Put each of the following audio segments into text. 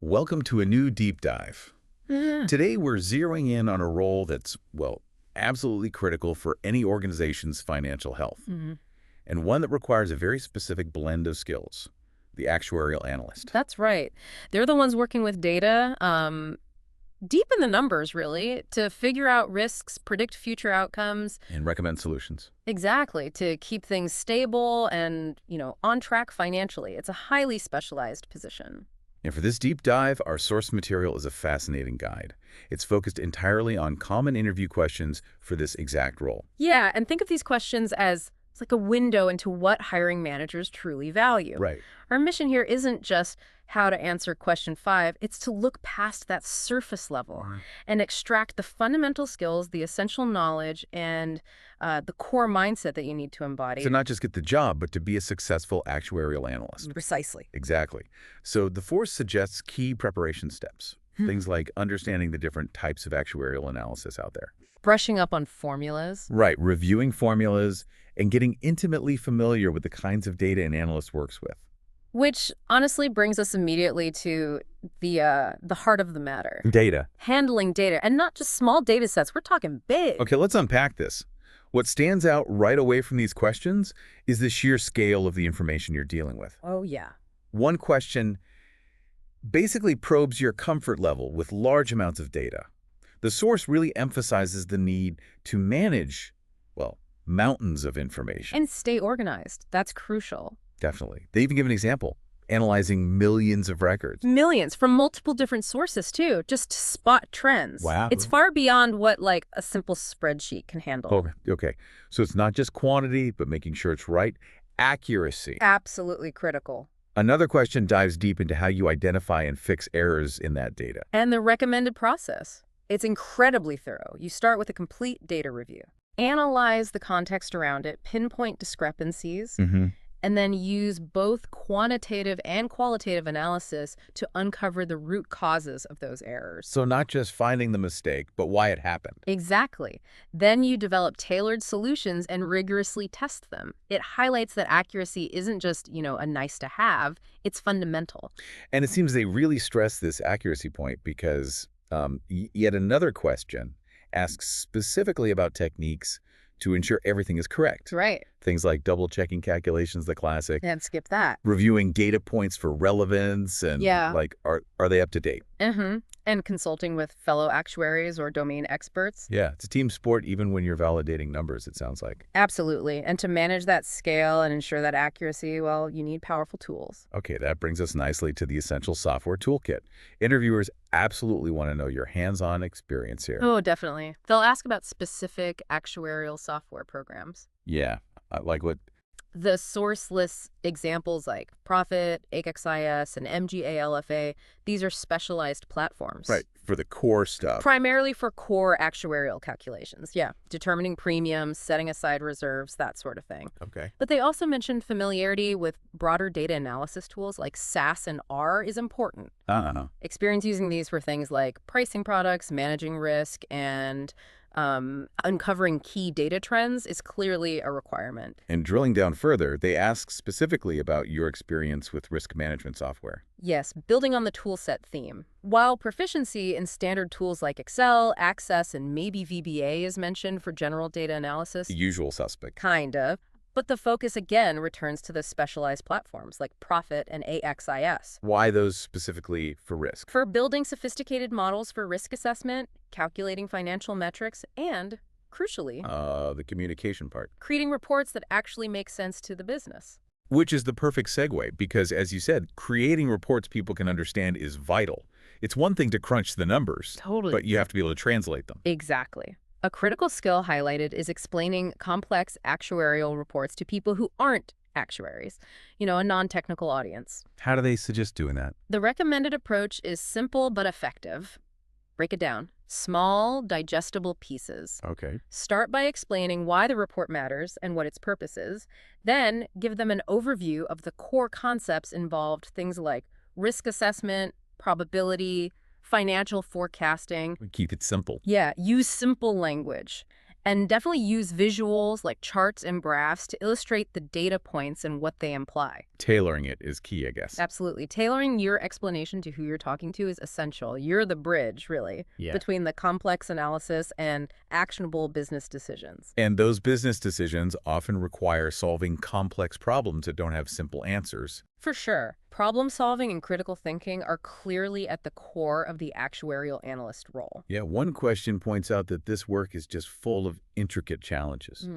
Welcome to a new deep dive. Yeah. Today we're zeroing in on a role that's, well, absolutely critical for any organization's financial health, Mhm. and one that requires a very specific blend of skills, the actuarial analyst. That's right. They're the ones working with data, deep in the numbers, really, to figure out risks, predict future outcomes. And recommend solutions. Exactly, to keep things stable and, on track financially. It's a highly specialized position. And for this deep dive, our source material is a fascinating guide. It's focused entirely on common interview questions for this exact role. Yeah, and think of these questions as it's like a window into what hiring managers truly value. Right. Our mission here isn't just how to answer question 5, it's to look past that surface level and extract the fundamental skills, the essential knowledge, and the core mindset that you need to embody. To not just get the job, but to be a successful actuarial analyst. Precisely. Exactly. So the force suggests key preparation steps. Things like understanding the different types of actuarial analysis out there. Brushing up on formulas. Right, reviewing formulas and getting intimately familiar with the kinds of data an analyst works with. Which honestly brings us immediately to the heart of the matter. Data. Handling data, and not just small data sets. We're talking big. Okay, let's unpack this. What stands out right away from these questions is the sheer scale of the information you're dealing with. Oh, yeah. One question basically probes your comfort level with large amounts of data. The source really emphasizes the need to manage, well, mountains of information. And stay organized. That's crucial. Definitely. They even give an example, analyzing millions of records. Millions from multiple different sources, too, just to spot trends. Wow. It's far beyond what, a simple spreadsheet can handle. Okay. So it's not just quantity, but making sure it's right. Accuracy. Absolutely critical. Another question dives deep into how you identify and fix errors in that data. And the recommended process. It's incredibly thorough. You start with a complete data review. Analyze the context around it, pinpoint discrepancies, and then use both quantitative and qualitative analysis to uncover the root causes of those errors. So not just finding the mistake, but why it happened. Exactly. Then you develop tailored solutions and rigorously test them. It highlights that accuracy isn't just, a nice to have, it's fundamental. And it seems they really stress this accuracy point because yet another question asks specifically about techniques to ensure everything is correct. Right. Things like double-checking calculations, the classic. And skip that. Reviewing data points for relevance and, Yeah. are they up to date? And consulting with fellow actuaries or domain experts. Yeah, it's a team sport even when you're validating numbers, it sounds like. Absolutely. And to manage that scale and ensure that accuracy, well, you need powerful tools. Okay, that brings us nicely to the essential software toolkit. Interviewers absolutely want to know your hands-on experience here. Oh, definitely. They'll ask about specific actuarial software programs. Yeah, like what? The source lists examples like Profit, AXIS, and MGALFA. These are specialized platforms. Right, for the core stuff. Primarily for core actuarial calculations. Yeah, determining premiums, setting aside reserves, that sort of thing. Okay. But they also mentioned familiarity with broader data analysis tools like SAS and R is important. Experience using these for things like pricing products, managing risk, and uncovering key data trends is clearly a requirement. And drilling down further, they ask specifically about your experience with risk management software. Yes, building on the toolset theme. While proficiency in standard tools like Excel, Access, and maybe VBA is mentioned for general data analysis, The usual suspect. kind of, but the focus again returns to the specialized platforms like Profit and AXIS. Why those specifically for risk? For building sophisticated models for risk assessment, calculating financial metrics, and, crucially, The communication part. creating reports that actually make sense to the business. Which is the perfect segue because, as you said, creating reports people can understand is vital. It's one thing to crunch the numbers, Totally. but you have to be able to translate them. Exactly. A critical skill highlighted is explaining complex actuarial reports to people who aren't actuaries, a non-technical audience. How do they suggest doing that? The recommended approach is simple but effective. Break it down. Small, digestible pieces. Okay. Start by explaining why the report matters and what its purpose is. Then give them an overview of the core concepts involved, things like risk assessment, probability, financial forecasting. Keep it simple. Yeah, use simple language. And definitely use visuals like charts and graphs to illustrate the data points and what they imply. Tailoring it is key, I guess. Absolutely. Tailoring your explanation to who you're talking to is essential. You're the bridge, really, between the complex analysis and actionable business decisions. And those business decisions often require solving complex problems that don't have simple answers. For sure. Problem solving and critical thinking are clearly at the core of the actuarial analyst role. Yeah, one question points out that this work is just full of intricate challenges.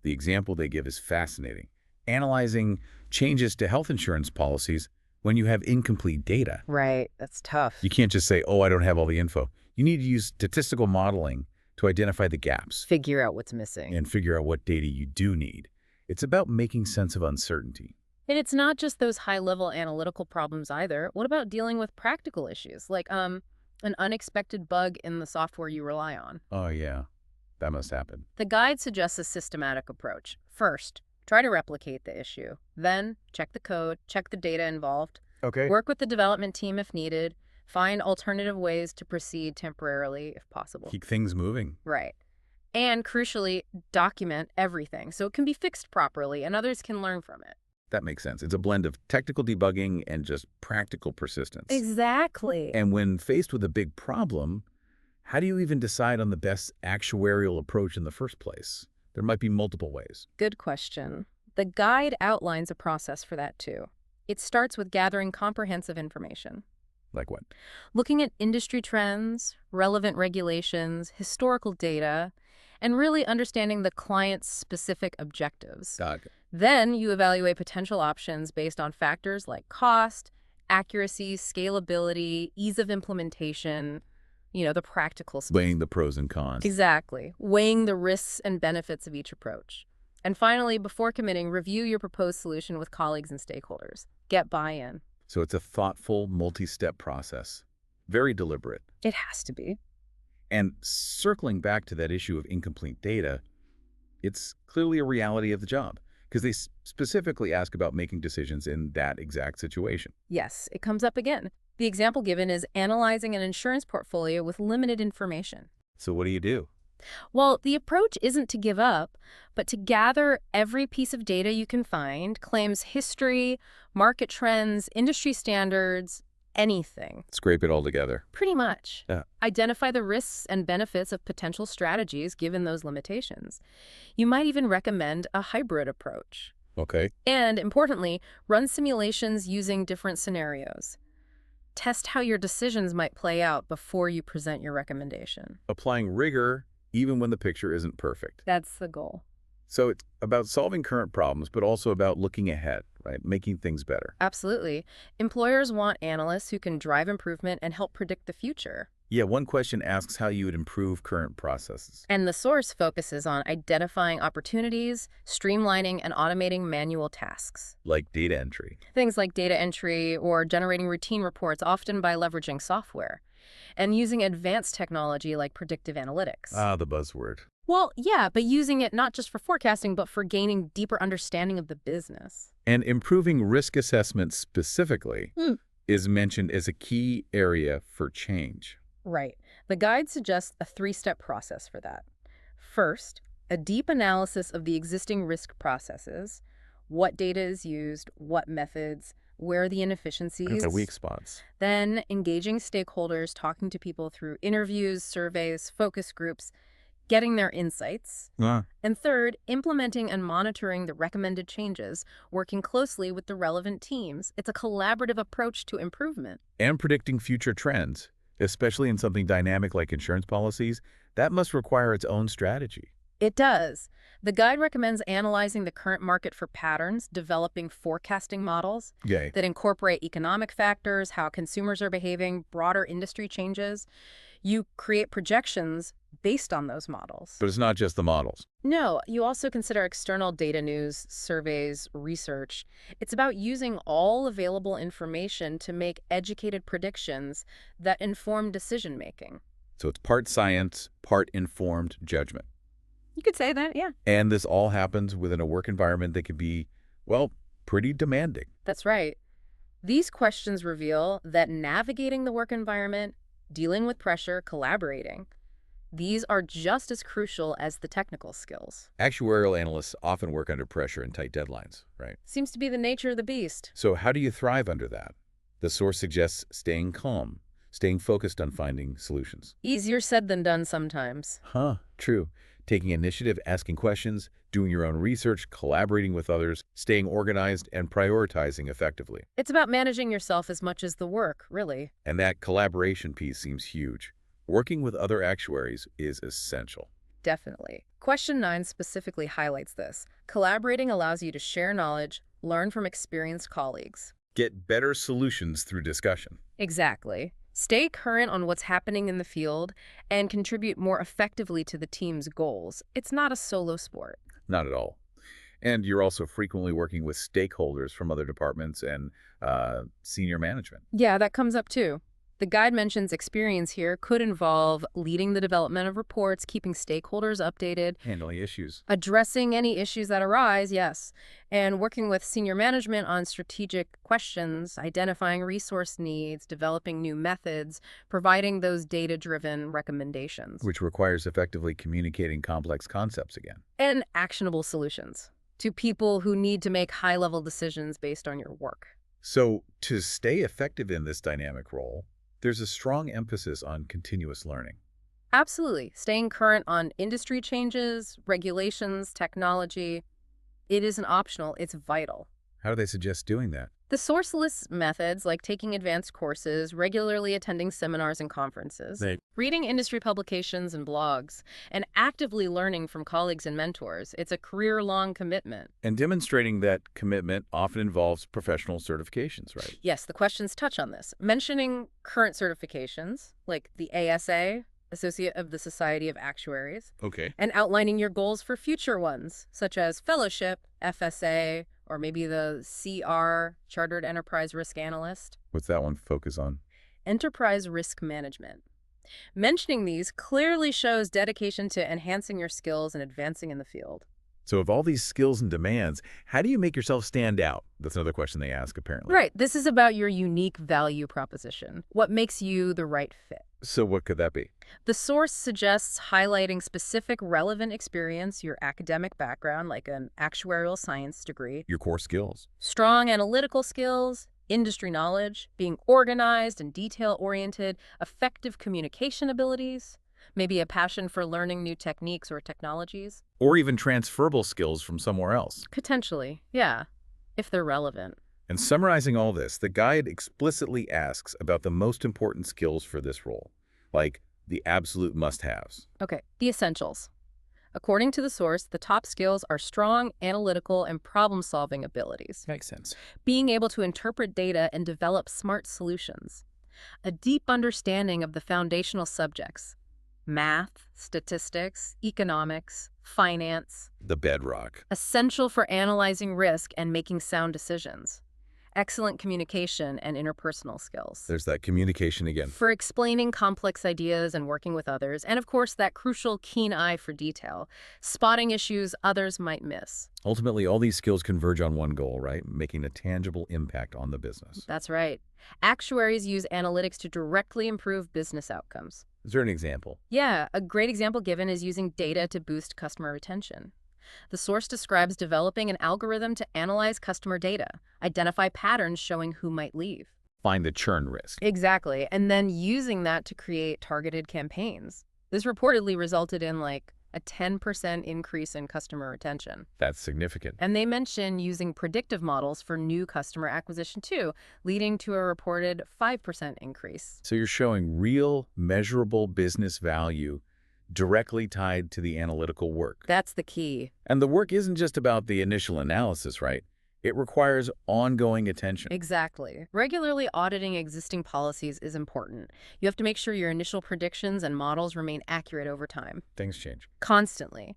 The example they give is fascinating. Analyzing changes to health insurance policies when you have incomplete data. Right. That's tough. You can't just say, oh, I don't have all the info. You need to use statistical modeling to identify the gaps Figure out what's missing. and figure out what data you do need. It's about making sense of uncertainty. And it's not just those high-level analytical problems either. What about dealing with practical issues, like an unexpected bug in the software you rely on? Oh, yeah, that must happen. The guide suggests a systematic approach. First, try to replicate the issue. Then, check the code, check the data involved. Okay. Work with the development team if needed. Find alternative ways to proceed temporarily if possible. Keep things moving. Right. And crucially, document everything so it can be fixed properly and others can learn from it. That makes sense. It's a blend of technical debugging and just practical persistence. Exactly. And when faced with a big problem, how do you even decide on the best actuarial approach in the first place? There might be multiple ways. Good question. The guide outlines a process for that too. It starts with gathering comprehensive information. Like what? Looking at industry trends, relevant regulations, historical data, and really understanding the client's specific objectives. Then you evaluate potential options based on factors like cost, accuracy, scalability, ease of implementation, the practical stuff. Weighing the pros and cons. Exactly. Weighing the risks and benefits of each approach. And finally, before committing, review your proposed solution with colleagues and stakeholders. Get buy-in. So it's a thoughtful, multi-step process. Very deliberate. It has to be. And circling back to that issue of incomplete data, it's clearly a reality of the job, because they specifically ask about making decisions in that exact situation. Yes, it comes up again. The example given is analyzing an insurance portfolio with limited information. So what do you do? Well, the approach isn't to give up, but to gather every piece of data you can find, claims history, market trends, industry standards, anything. Scrape it all together. Pretty much. Yeah. Identify the risks and benefits of potential strategies given those limitations. You might even recommend a hybrid approach. Okay. And importantly, run simulations using different scenarios. Test how your decisions might play out before you present your recommendation. Applying rigor even when the picture isn't perfect. That's the goal. So it's about solving current problems, but also about looking ahead, right? Making things better. Absolutely. Employers want analysts who can drive improvement and help predict the future. Yeah, one question asks how you would improve current processes. And the source focuses on identifying opportunities, streamlining and automating manual tasks. Like data entry. Things like data entry or generating routine reports, often by leveraging software. And using advanced technology like predictive analytics. Ah, the buzzword. Well, yeah, but using it not just for forecasting, but for gaining deeper understanding of the business. And improving risk assessment specifically is mentioned as a key area for change. Right. The guide suggests a three-step process for that. First, a deep analysis of the existing risk processes, what data is used, what methods, where are the inefficiencies. The weak spots. Then engaging stakeholders, talking to people through interviews, surveys, focus groups, getting their insights. And third, implementing and monitoring the recommended changes, working closely with the relevant teams. It's a collaborative approach to improvement. And predicting future trends, especially in something dynamic like insurance policies, that must require its own strategy. It does. The guide recommends analyzing the current market for patterns, developing forecasting models that incorporate economic factors, how consumers are behaving, broader industry changes. You create projections based on those models. But it's not just the models. No, you also consider external data news, surveys, research. It's about using all available information to make educated predictions that inform decision-making. So it's part science, part informed judgment. You could say that, yeah. And this all happens within a work environment that can be, well, pretty demanding. That's right. These questions reveal that navigating the work environment, dealing with pressure, collaborating, These are just as crucial as the technical skills. Actuarial analysts often work under pressure and tight deadlines, right? Seems to be the nature of the beast. So how do you thrive under that? The source suggests staying calm, staying focused on finding solutions. Easier said than done sometimes. True. Taking initiative, asking questions, doing your own research, collaborating with others, staying organized, and prioritizing effectively. It's about managing yourself as much as the work, really. And that collaboration piece seems huge. Working with other actuaries is essential. Definitely. Question 9 specifically highlights this. Collaborating allows you to share knowledge, learn from experienced colleagues. Get better solutions through discussion. Exactly. Stay current on what's happening in the field and contribute more effectively to the team's goals. It's not a solo sport. Not at all. And you're also frequently working with stakeholders from other departments and senior management. Yeah, that comes up too. The guide mentions experience here could involve leading the development of reports, keeping stakeholders updated, Handling issues. addressing any issues that arise, yes, and working with senior management on strategic questions, identifying resource needs, developing new methods, providing those data-driven recommendations. Which requires effectively communicating complex concepts again. And actionable solutions to people who need to make high-level decisions based on your work. So to stay effective in this dynamic role, there's a strong emphasis on continuous learning. Absolutely. Staying current on industry changes, regulations, technology. It isn't optional, it's vital. How do they suggest doing that? The source lists methods like taking advanced courses, regularly attending seminars and conferences, reading industry publications and blogs, and actively learning from colleagues and mentors. It's a career-long commitment. And demonstrating that commitment often involves professional certifications, right? Yes, the questions touch on this, mentioning current certifications like the ASA, Associate of the Society of Actuaries, Okay. and outlining your goals for future ones, such as fellowship, FSA, or maybe the CR, Chartered Enterprise Risk Analyst. What's that one focus on? Enterprise Risk Management. Mentioning these clearly shows dedication to enhancing your skills and advancing in the field. So of all these skills and demands, how do you make yourself stand out? That's another question they ask, apparently. Right. This is about your unique value proposition. What makes you the right fit? So what could that be? The source suggests highlighting specific relevant experience, your academic background, like an actuarial science degree, Your core skills. strong analytical skills, industry knowledge, being organized and detail-oriented, effective communication abilities, maybe a passion for learning new techniques or technologies. Or even transferable skills from somewhere else. Potentially, yeah, if they're relevant. And summarizing all this, the guide explicitly asks about the most important skills for this role, like the absolute must-haves. Okay, the essentials. According to the source, the top skills are strong analytical and problem-solving abilities, Makes sense. being able to interpret data and develop smart solutions, a deep understanding of the foundational subjects, math, statistics, economics, finance, The bedrock. essential for analyzing risk and making sound decisions, excellent communication and interpersonal skills, There's that communication again. for explaining complex ideas and working with others, and of course that crucial keen eye for detail, spotting issues others might miss. Ultimately, all these skills converge on one goal, right? Making a tangible impact on the business. That's right. Actuaries use analytics to directly improve business outcomes. Is there an example? Yeah, a great example given is using data to boost customer retention. The source describes developing an algorithm to analyze customer data, identify patterns showing who might leave. Find the churn risk. Exactly, and then using that to create targeted campaigns. This reportedly resulted in like a 10% increase in customer retention. That's significant. And they mention using predictive models for new customer acquisition too, leading to a reported 5% increase. So you're showing real, measurable business value directly tied to the analytical work. That's the key. And the work isn't just about the initial analysis, right? It requires ongoing attention. Exactly. Regularly auditing existing policies is important. You have to make sure your initial predictions and models remain accurate over time. Things change. Constantly.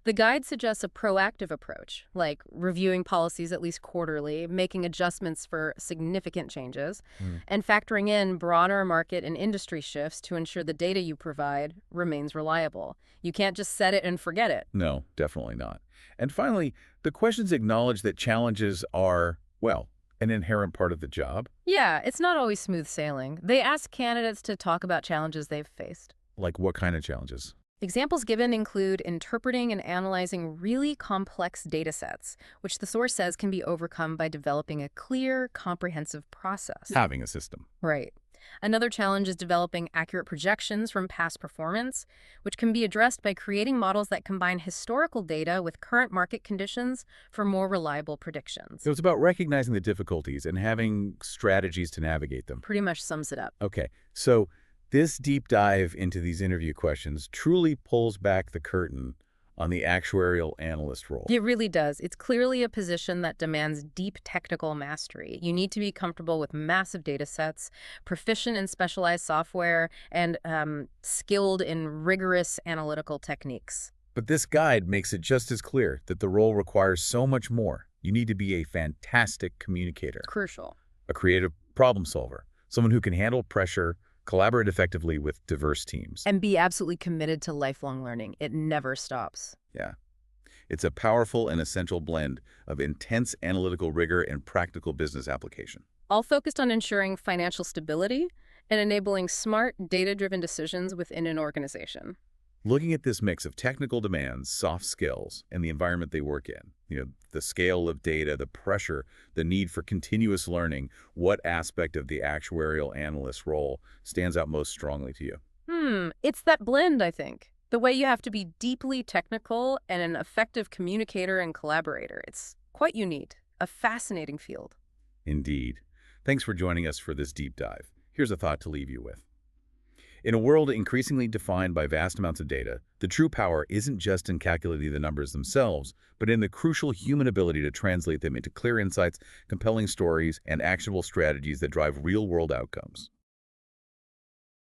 The guide suggests a proactive approach, like reviewing policies at least quarterly, making adjustments for significant changes, and factoring in broader market and industry shifts to ensure the data you provide remains reliable. You can't just set it and forget it. No, definitely not. And finally, the questions acknowledge that challenges are, well, an inherent part of the job. Yeah, it's not always smooth sailing. They ask candidates to talk about challenges they've faced. Like what kind of challenges? Examples given include interpreting and analyzing really complex data sets, which the source says can be overcome by developing a clear, comprehensive process. Having a system. Right. Another challenge is developing accurate projections from past performance, which can be addressed by creating models that combine historical data with current market conditions for more reliable predictions. So it's about recognizing the difficulties and having strategies to navigate them. Pretty much sums it up. Okay, so this deep dive into these interview questions truly pulls back the curtain on the actuarial analyst role. It really does. It's clearly a position that demands deep technical mastery. You need to be comfortable with massive data sets, proficient in specialized software, and skilled in rigorous analytical techniques. But this guide makes it just as clear that the role requires so much more. You need to be a fantastic communicator, Crucial. a creative problem solver, someone who can handle pressure, collaborate effectively with diverse teams. And be absolutely committed to lifelong learning. It never stops. Yeah. It's a powerful and essential blend of intense analytical rigor and practical business application. All focused on ensuring financial stability and enabling smart, data-driven decisions within an organization. Looking at this mix of technical demands, soft skills, and the environment they work in, the scale of data, the pressure, the need for continuous learning, what aspect of the actuarial analyst role stands out most strongly to you? It's that blend, I think. The way you have to be deeply technical and an effective communicator and collaborator. It's quite unique, a fascinating field. Indeed. Thanks for joining us for this deep dive. Here's a thought to leave you with. In a world increasingly defined by vast amounts of data, the true power isn't just in calculating the numbers themselves, but in the crucial human ability to translate them into clear insights, compelling stories, and actionable strategies that drive real-world outcomes.